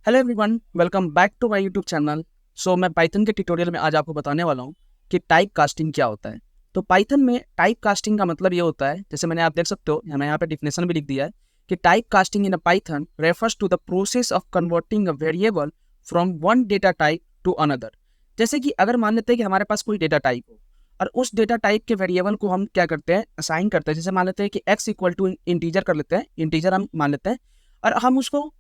Hello everyone, welcome back to my YouTube channel. मैं Python के tutorial में आज आपको बताने वाला हूँ कि टाइप कास्टिंग क्या होता है। तो पाइथन में टाइप कास्टिंग का मतलब ये होता है, जैसे मैंने आप देख सकते हो, मैंने यहाँ पे डिफिनेशन भी लिख दिया है कि type casting in a Python refers to the process of converting a variable from one data type to another. जैसे कि अगर मान लेते हैं कि हमारे पास कोई डेटा टाइप हो और उस डेटा टाइप के वेरिएबल को हम क्या करते हैं, असाइन करते हैं। जैसे मान लेते हैं कि x इक्वल टू इंटीजर कर लेते हैं, इंटीजर हम मान लेते हैं और हम उसको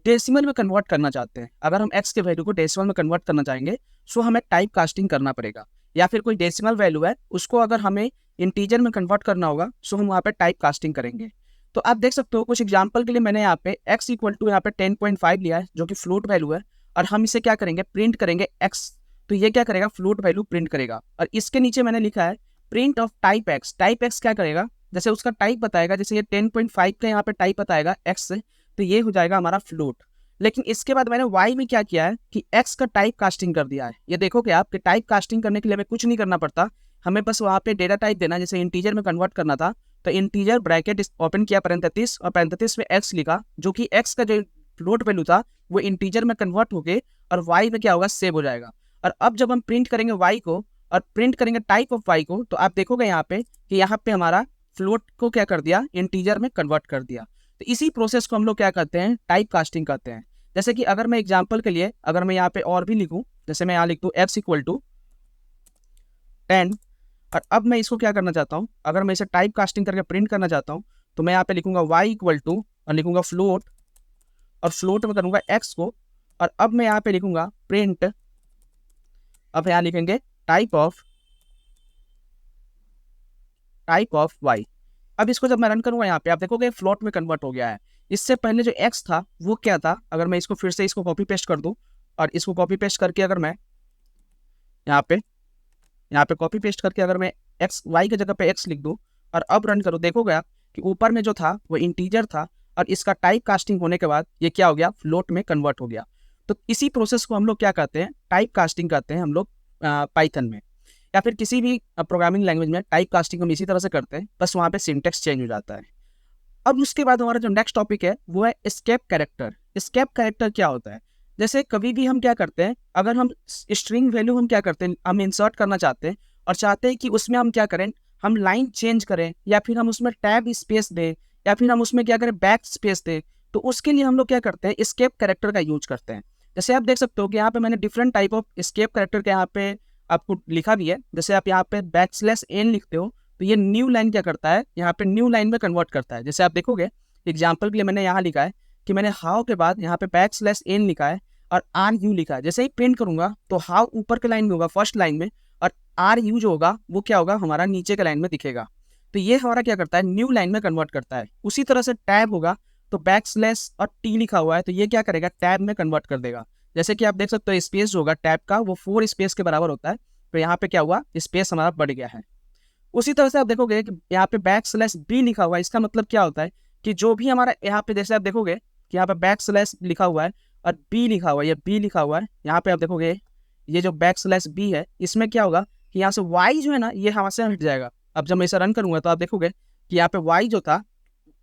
डेसिमल में कन्वर्ट करना चाहते हैं। अगर हम x के वैल्यू को डेसिमल में कन्वर्ट करना चाहेंगे सो हमें टाइप कास्टिंग करना पड़ेगा। या फिर कोई डेसिमल वैल्यू है उसको अगर हमें इंटीजर में कन्वर्ट करना होगा सो हम वहाँ पे टाइप कास्टिंग करेंगे। तो आप देख सकते हो कुछ एग्जांपल के लिए मैंने यहाँ पे x इक्वल टू यहाँ पे 10.5 लिया है जो कि फ्लोट वैल्यू है, और हम इसे क्या करेंगे, प्रिंट करेंगे x। तो ये क्या करेगा, फ्लोट वैल्यू प्रिंट करेगा। और इसके नीचे मैंने लिखा है print of type x। Type x क्या करेगा, जैसे उसका टाइप बताएगा, जैसे ये 10.5 का यहाँ पे टाइप बताएगा x से, तो ये हो जाएगा हमारा फ्लोट। लेकिन इसके बाद मैंने y में क्या किया है कि x का टाइप कास्टिंग कर दिया है। ये देखोगे आप कि टाइप कास्टिंग करने के लिए हमें कुछ नहीं करना पड़ता, हमें बस वहाँ पे डेटा टाइप देना। जैसे इंटीजर में कन्वर्ट करना था तो इंटीजर ब्रैकेट ओपन किया, पैरेंथेसिस, और पैरेंथेसिस में x लिखा, जो कि x का जो फ्लोट वैल्यू था वो इंटीजर में कन्वर्ट होके और y में क्या होगा, सेव हो जाएगा। और अब जब हम प्रिंट करेंगे y को और प्रिंट करेंगे टाइप ऑफ y को, तो आप देखोगे यहाँ पे कि यहाँ पे हमारा फ्लोट को क्या कर दिया, इंटीजर में कन्वर्ट कर दिया। तो इसी प्रोसेस को हम लोग क्या करते हैं, टाइप कास्टिंग करते हैं। जैसे कि अगर मैं एग्जांपल के लिए अगर मैं यहाँ पे और भी लिखूं, जैसे मैं यहाँ लिख दूँ x इक्वल टू 10, और अब मैं इसको क्या करना चाहता हूँ, अगर मैं इसे टाइप कास्टिंग करके प्रिंट करना चाहता हूँ तो मैं यहाँ पे लिखूंगा y इक्वल टू और लिखूंगा फ्लोट, और फ्लोट में करूंगा x को, और अब मैं यहाँ पे लिखूंगा प्रिंट, अब यहाँ लिखेंगे टाइप ऑफ y। अब इसको जब मैं रन करूंगा यहाँ पे आप देखोगे फ्लोट में कन्वर्ट हो गया है। इससे पहले जो x था वो क्या था, अगर मैं इसको फिर से इसको कॉपी पेस्ट कर दूं और इसको कॉपी पेस्ट करके अगर मैं यहाँ पे कॉपी पेस्ट करके अगर मैं एक्स वाई की जगह पे x लिख दूं और अब रन करो, देखोगे आप कि ऊपर में जो था वो इंटीजर था और इसका टाइप कास्टिंग होने के बाद ये क्या हो गया, फ्लोट में कन्वर्ट हो गया। तो इसी प्रोसेस को हम लोग क्या कहते हैं, टाइप कास्टिंग कहते हैं हम लोग पाइथन में, या फिर किसी भी प्रोग्रामिंग लैंग्वेज में टाइप कास्टिंग हम इसी तरह से करते हैं, बस वहाँ पे सिंटेक्स चेंज हो जाता है। अब उसके बाद हमारा जो नेक्स्ट टॉपिक है वो है एस्केप कैरेक्टर। एस्केप कैरेक्टर क्या होता है, जैसे कभी भी हम क्या करते हैं, अगर हम स्ट्रिंग वैल्यू हम क्या करते हैं, हम इंसर्ट करना चाहते हैं और चाहते हैं कि उसमें हम क्या करें, हम लाइन चेंज करें, या फिर हम उसमें टैब स्पेस दें, या फिर हम उसमें क्या करें, बैक स्पेस दें। तो उसके लिए हम लोग क्या करते हैं, एस्केप कैरेक्टर का यूज करते हैं। जैसे आप देख सकते हो कि यहाँ पे मैंने different type of escape character के यहाँ पे आपको लिखा भी है। जैसे आप यहाँ पे \n लिखते हो तो ये न्यू लाइन क्या करता है, यहाँ पे न्यू लाइन में कन्वर्ट करता है। जैसे आप देखोगे एग्जाम्पल के लिए मैंने यहाँ लिखा है कि मैंने हाउ के बाद यहाँ पे \n लिखा है और RU लिखा है। जैसे ही प्रिंट करूंगा तो हाउ ऊपर के लाइन में होगा, फर्स्ट लाइन में, और RU जो होगा वो क्या होगा, हमारा नीचे के लाइन में दिखेगा। तो ये हमारा क्या करता है, न्यू लाइन में कन्वर्ट करता है। उसी तरह से टैब होगा तो \और T लिखा हुआ है तो ये क्या करेगा, टैब में कन्वर्ट कर देगा। जैसे कि आप देख सकते हो स्पेस जो होगा टैब का वो 4 स्पेस के बराबर होता है, तो यहाँ पे क्या हुआ, स्पेस हमारा बढ़ गया है। उसी तरह से आप देखोगे कि यहाँ पे \b लिखा हुआ है, इसका मतलब क्या होता है कि जो भी हमारा यहाँ पे, जैसे आप देखोगे कि यहाँ पे लिखा हुआ है और b लिखा हुआ है, ये b लिखा हुआ है, यहाँ पे आप देखोगे ये जो \b है इसमें क्या होगा कि यहाँ से y जो है ना ये यहाँ से हट जाएगा। अब जब मैं इसे रन करूंगा तो आप देखोगे कि यहाँ पे y जो था,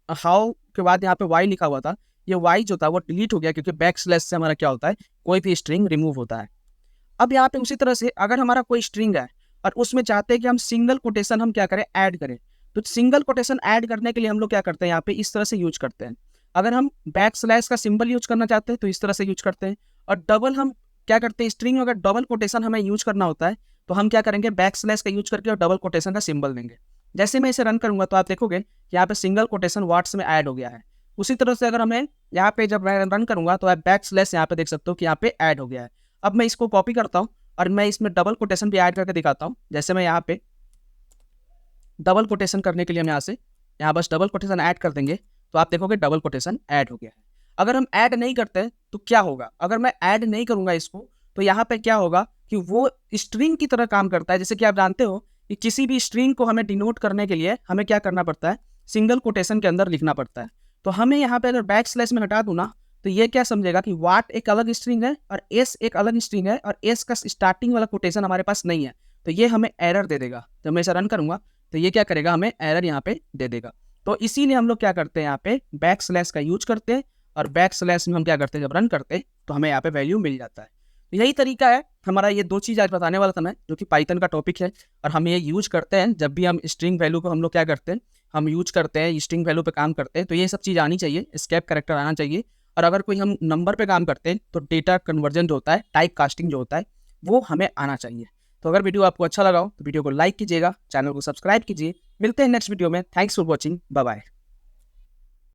हाउ के बाद यहाँ पे y लिखा हुआ था, ये y जो था वो डिलीट हो गया, क्योंकि से हमारा क्या होता है, कोई भी स्ट्रिंग रिमूव होता है। अब यहाँ पे उसी तरह से अगर हमारा कोई स्ट्रिंग है और उसमें चाहते हैं कि हम सिंगल कोटेशन हम क्या करें, ऐड करें, तो सिंगल कोटेशन ऐड करने के लिए हम लोग क्या करते हैं, यहाँ पे इस तरह से यूज करते हैं। अगर हम का सिंबल यूज करना चाहते हैं तो इस तरह से यूज करते हैं। और डबल हम क्या करते हैं, स्ट्रिंग अगर डबल कोटेशन हमें यूज करना होता है तो हम क्या करेंगे, का यूज करके और डबल कोटेशन का सिंबल देंगे। जैसे मैं इसे रन करूंगा तो आप देखोगे कि यहाँ पे सिंगल कोटेशन वाट्स में ऐड हो गया है। उसी तरह से अगर हमें यहाँ पे जब मैं रन करूंगा तो आप यहाँ पे देख सकते हो कि यहाँ पे ऐड हो गया है। अब मैं इसको कॉपी करता हूँ और मैं इसमें डबल कोटेशन भी ऐड करके दिखाता हूँ। जैसे मैं यहाँ पे डबल कोटेशन करने के लिए हम यहाँ बस डबल कोटेशन ऐड कर देंगे तो आप देखोगे डबल कोटेशन ऐड हो गया है। अगर हम ऐड नहीं करते तो क्या होगा, अगर मैं ऐड नहीं करूंगा इसको तो यहाँ पे क्या होगा कि वो स्ट्रिंग की तरह काम करता है। जैसे कि आप जानते हो कि किसी भी स्ट्रिंग को हमें डिनोट करने के लिए हमें क्या करना पड़ता है, सिंगल कोटेशन के अंदर लिखना पड़ता है। तो हमें यहाँ पे अगर में हटा दूँ ना तो ये क्या समझेगा कि वाट एक अलग स्ट्रिंग है और एस एक अलग स्ट्रिंग है और एस का स्टार्टिंग वाला कोटेशन हमारे पास नहीं है, तो ये हमें एरर दे देगा। जब मैं इसे रन करूंगा तो ये क्या करेगा, हमें एरर यहाँ पे दे देगा। तो इसीलिए हम लोग क्या करते हैं, यहाँ पे \का यूज करते हैं और बैक स्लैश में हम क्या करते हैं, जब रन करते हैं तो हमें यहाँ पे वैल्यू मिल जाता है। तो यही तरीका है हमारा। ये 2 चीज़ आज बताने वाला था मैं, जो कि पाइथन का टॉपिक है और हम ये यूज करते हैं जब भी हम स्ट्रिंग वैल्यू को हम लोग क्या करते हैं, हम यूज करते हैं, स्ट्रिंग वैल्यू पे काम करते हैं। तो ये सब चीज़ आनी चाहिए, एस्केप कैरेक्टर आना चाहिए। और अगर कोई हम नंबर पे काम करते हैं तो डेटा कन्वर्जन जो होता है, टाइप कास्टिंग जो होता है, वो हमें आना चाहिए। तो अगर वीडियो आपको अच्छा लगा हो तो वीडियो को लाइक कीजिएगा, चैनल को सब्सक्राइब कीजिए। मिलते हैं नेक्स्ट वीडियो में। Thanks for watching, bye bye.